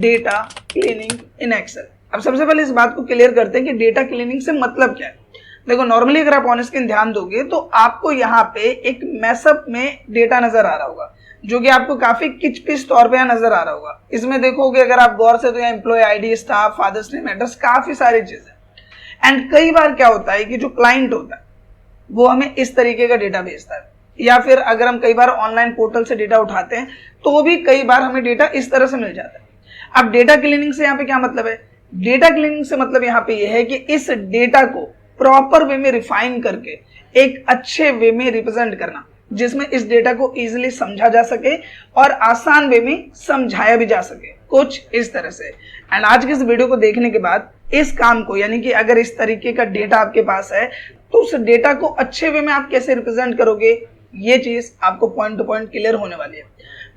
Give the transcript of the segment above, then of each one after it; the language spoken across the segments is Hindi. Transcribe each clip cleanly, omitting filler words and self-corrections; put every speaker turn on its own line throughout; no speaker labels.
डेटा क्लीनिंग इन एक्सेल। अब सबसे पहले इस बात को क्लियर करते हैं कि डेटा क्लीनिंग से मतलब क्या है। देखो नॉर्मली अगर आप ऑन स्क्रीन ध्यान दोगे तो आपको यहाँ पे एक मैसअप में डेटा नजर आ रहा होगा जो कि आपको काफी किचपिच तौर पे यहाँ नजर आ रहा होगा। इसमें देखोगे अगर आप गौर से तो यहाँ employee ID, staff, father's name, address, काफी सारी चीजें। एंड कई बार क्या होता है कि जो क्लाइंट होता है वो हमें इस तरीके का डेटा भेजता है, या फिर अगर हम कई बार ऑनलाइन पोर्टल से डेटा उठाते हैं तो भी कई बार हमें डेटा इस तरह से मिल जाता है। अब डेटा क्लीनिंग से यहाँ पे क्या मतलब है? डेटा क्लीनिंग से मतलब यहाँ पे यह है कि इस डेटा को प्रॉपर वे में रिफाइन करके एक अच्छे वे में रिप्रेजेंट करना, जिसमें इस डेटा को इजीली समझा जा सके और आसान वे में समझाया भी जा सके, कुछ इस तरह से। एंड आज के इस वीडियो को देखने के बाद इस काम को, यानी कि अगर इस तरीके का डेटा आपके पास है तो उस डेटा को अच्छे वे में आप कैसे रिप्रेजेंट करोगे, ये चीज आपको पॉइंट टू पॉइंट क्लियर होने वाली है।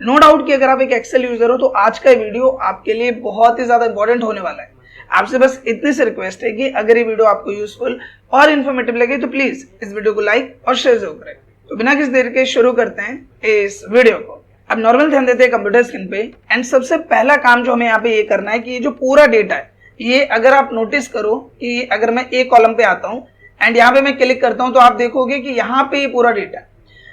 नो डाउट कि अगर आप एक एक्सेल यूजर हो तो आज का वीडियो आपके लिए बहुत ही ज्यादा इंपॉर्टेंट होने वाला है। आपसे बस इतनी सी रिक्वेस्ट है कि अगर ये वीडियो आपको यूजफुल और इन्फॉर्मेटिव लगे तो प्लीज इस वीडियो को लाइक और शेयर जरूर करें। तो बिना किसी देर के शुरू करते हैं इस वीडियो को। अब नॉर्मल ध्यान देते हैं कंप्यूटर स्क्रीन पे। एंड सबसे पहला काम जो हमें यहाँ पे ये करना है कि ये जो पूरा डेटा है, ये अगर आप नोटिस करो कि अगर मैं ए कॉलम पे आता हूँ एंड यहाँ पे मैं क्लिक करता हूँ तो आप देखोगे कि यहाँ पे ये पूरा डेटा है।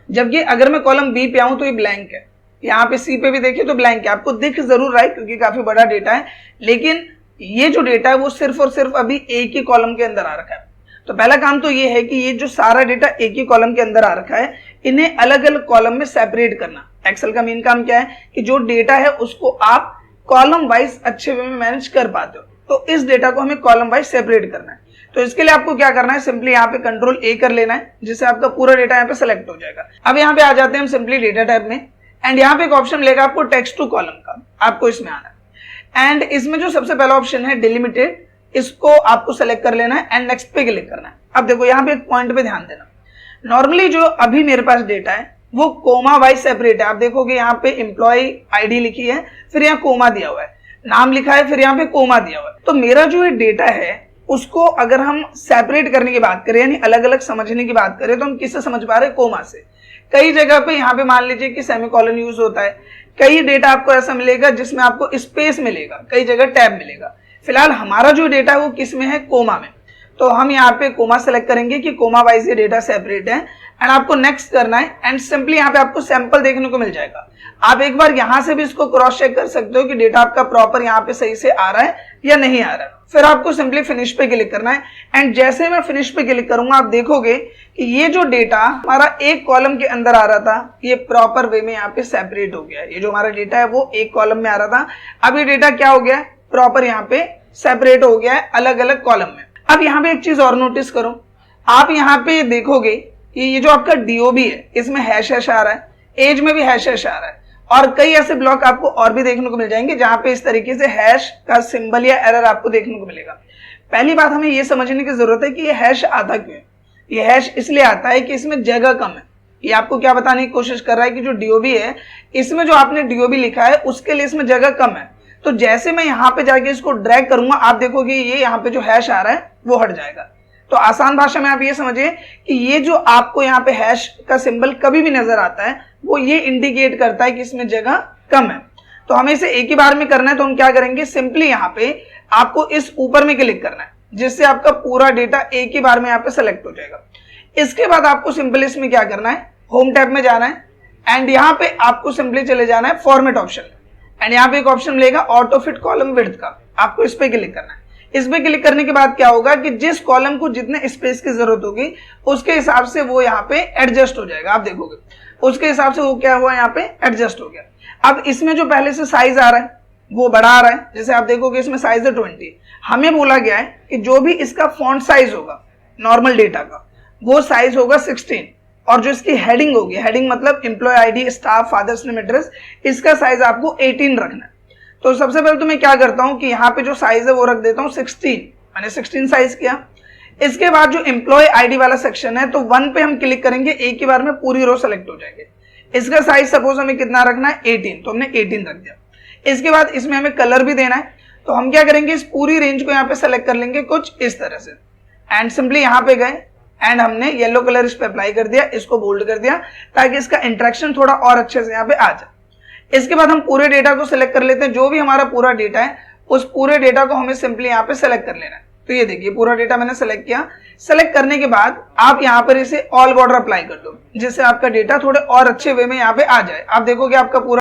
जबकि अगर मैं कॉलम बी पे आऊँ तो ये ब्लैंक है, यहाँ पे सी पे भी देखिए तो ब्लैंक है। आपको दिख जरूर रहा है क्योंकि काफी बड़ा डेटा है, लेकिन ये जो डेटा है वो सिर्फ और सिर्फ अभी एक ही कॉलम के अंदर आ रखा है। तो पहला काम तो ये है कि ये जो सारा डेटा एक ही कॉलम के अंदर आ रखा है, इन्हें अलग अलग कॉलम में सेपरेट करना। एक्सेल का मेन काम क्या है कि जो डेटा है उसको आप कॉलम वाइज अच्छे वे में मैनेज कर पाते हो, तो इस डेटा को हमें कॉलम वाइज सेपरेट करना है। तो इसके लिए आपको क्या करना है, सिंपली यहाँ पे कंट्रोल ए कर लेना है, जिससे आपका पूरा डेटा यहाँ पे सेलेक्ट हो जाएगा। अब यहाँ पे आ जाते हैं हम सिंपली डेटा टाइप में। एंड यहाँ पे एक ऑप्शन मिलेगा आपको टेक्स्ट टू कॉलम का, आपको इसमें आना है। एंड इसमें जो सबसे पहला ऑप्शन है डिलिमिटेड, इसको आपको सेलेक्ट कर लेना है एंड नेक्स्ट पे क्लिक करना है। अब देखो यहाँ पे एक पॉइंट पे ध्यान देना, नॉर्मली जो अभी मेरे पास डेटा है वो कोमा वाइज सेपरेट है। आप देखोगे यहाँ पे एम्प्लॉय आईडी लिखी है, फिर यहाँ कोमा दिया हुआ है, नाम लिखा है, फिर यहाँ पे कोमा दिया हुआ है। तो मेरा जो ये डेटा है उसको अगर हम सेपरेट करने की बात करें, यानी अलग अलग समझने की बात करें, तो हम किससे समझ पा रहे हैं? कोमा से। कई जगह पे यहाँ पे मान लीजिए कि सेमीकोलन यूज होता है, कई डेटा आपको ऐसा मिलेगा जिसमें आपको स्पेस मिलेगा, कई जगह टैब मिलेगा। फिलहाल हमारा जो डेटा है वो किस में है? कोमा में। तो हम यहाँ पे कोमा सेलेक्ट करेंगे कि कोमा वाइज ये डेटा सेपरेट है एंड आपको नेक्स्ट करना है। एंड सिंपली यहाँ पे आपको सैंपल देखने को मिल जाएगा। आप एक बार यहाँ से भी इसको क्रॉस चेक कर सकते हो कि डेटा आपका प्रॉपर यहाँ पे सही से आ रहा है या नहीं आ रहा है। फिर आपको सिंपली फिनिश पे क्लिक करना है। एंड जैसे मैं फिनिश पे क्लिक करूंगा आप देखोगे कि ये जो डेटा हमारा एक कॉलम के अंदर आ रहा था, ये प्रॉपर वे में यहाँ पे सेपरेट हो गया है। ये जो हमारा डेटा है वो एक कॉलम में आ रहा था, अब ये डेटा क्या हो गया है? प्रॉपर यहाँ पे सेपरेट हो गया है अलग अलग कॉलम में। अब यहाँ पे एक चीज और नोटिस करो, आप यहाँ पे देखोगे कि ये जो आपका डीओबी है इसमें हैश हैश आ रहा है, एज में भी हैश हैश आ रहा है, और कई ऐसे ब्लॉक आपको और भी देखने को मिल जाएंगे जहां पे इस तरीके से हैश का सिंबल या एरर आपको देखने को मिलेगा। पहली बात हमें ये समझने की जरूरत है कि ये हैश आता क्यों है। ये हैश इसलिए आता है कि इसमें जगह कम है। ये आपको क्या बताने की कोशिश कर रहा है कि जो डीओबी है इसमें जो आपने डीओबी लिखा है उसके लिए इसमें जगह कम है। तो जैसे मैं यहाँ पे जाके इसको ड्रैग करूंगा आप देखोगे ये यहाँ पे जो हैश आ रहा है वो हट जाएगा। तो आसान भाषा में आप ये समझिए कि ये जो आपको यहाँ पे हैश का सिंबल कभी भी नजर आता है वो ये इंडिकेट करता है कि इसमें जगह कम है। तो हमें इसे एक ही बार में करना है, तो हम क्या करेंगे, सिंपली यहाँ पे आपको इस ऊपर में क्लिक करना है, जिससे आपका पूरा डेटा एक ही बार में यहाँ पे सेलेक्ट हो जाएगा। इसके बाद आपको सिंपली इसमें क्या करना है, होम टैब में जाना है एंड यहाँ पे आपको सिंपली चले जाना है फॉर्मेट ऑप्शन में। एंड यहाँ पे एक ऑप्शन मिलेगा ऑटो फिट कॉलम विड्थ का, आपको इस पे क्लिक करना है। इस पे क्लिक करने के बाद क्या होगा कि जिस कॉलम को जितने स्पेस की जरूरत होगी उसके हिसाब से वो यहाँ पे एडजस्ट हो जाएगा। आप देखोगे उसके हिसाब से वो क्या हुआ, यहाँ पे एडजस्ट हो गया। अब इसमें जो पहले से साइज आ रहा है वो बड़ा आ रहा है, जैसे आप देखोगे इसमें साइज है 20। हमें बोला गया है कि जो भी इसका फॉन्ट साइज होगा नॉर्मल डेटा का वो साइज होगा 16, और जो इसकी हेडिंग होगी, हेडिंग मतलब employee ID, staff, father's name, address, इसका साइज आपको 18 रखना है। तो सबसे पहले तो मैं क्या करता हूं कि यहाँ पे जो साइज है वो रख देता हूँ 16, मैंने 16 साइज किया। इसके बाद जो एम्प्लॉय आईडी वाला सेक्शन है तो 1 पे हम क्लिक करेंगे, एक ही बार में पूरी रो सेलेक्ट हो जाएंगे। इसका साइज सपोज हमें कितना रखना है, 18, तो हमने 18 रख दिया। इसके बाद इसमें हमें कलर भी देना है, तो हम क्या करेंगे, इस पूरी रेंज को यहाँ पे सेलेक्ट कर लेंगे कुछ इस तरह से एंड सिंपली यहाँ पे गए एंड हमने येलो कलर इस पे अप्लाई कर दिया, इसको बोल्ड कर दिया ताकि इसका इंटरेक्शन थोड़ा और अच्छे से यहाँ पे आ जाए। इसके बाद हम पूरे डेटा को सिलेक्ट कर लेते हैं। जो भी हमारा पूरा डेटा है उस पूरे डेटा को हमें सिंपली यहाँ पे सेलेक्ट कर लेना है। तो ये देखिए पूरा डेटा मैंने सेलेक्ट किया। सेलेक्ट करने के बाद आप यहाँ पर इसे ऑल बॉर्डर अप्लाई कर दो, जिससे आपका डेटा थोड़े और अच्छे वे में यहाँ पे आ जाए। आप देखोगे आपका पूरा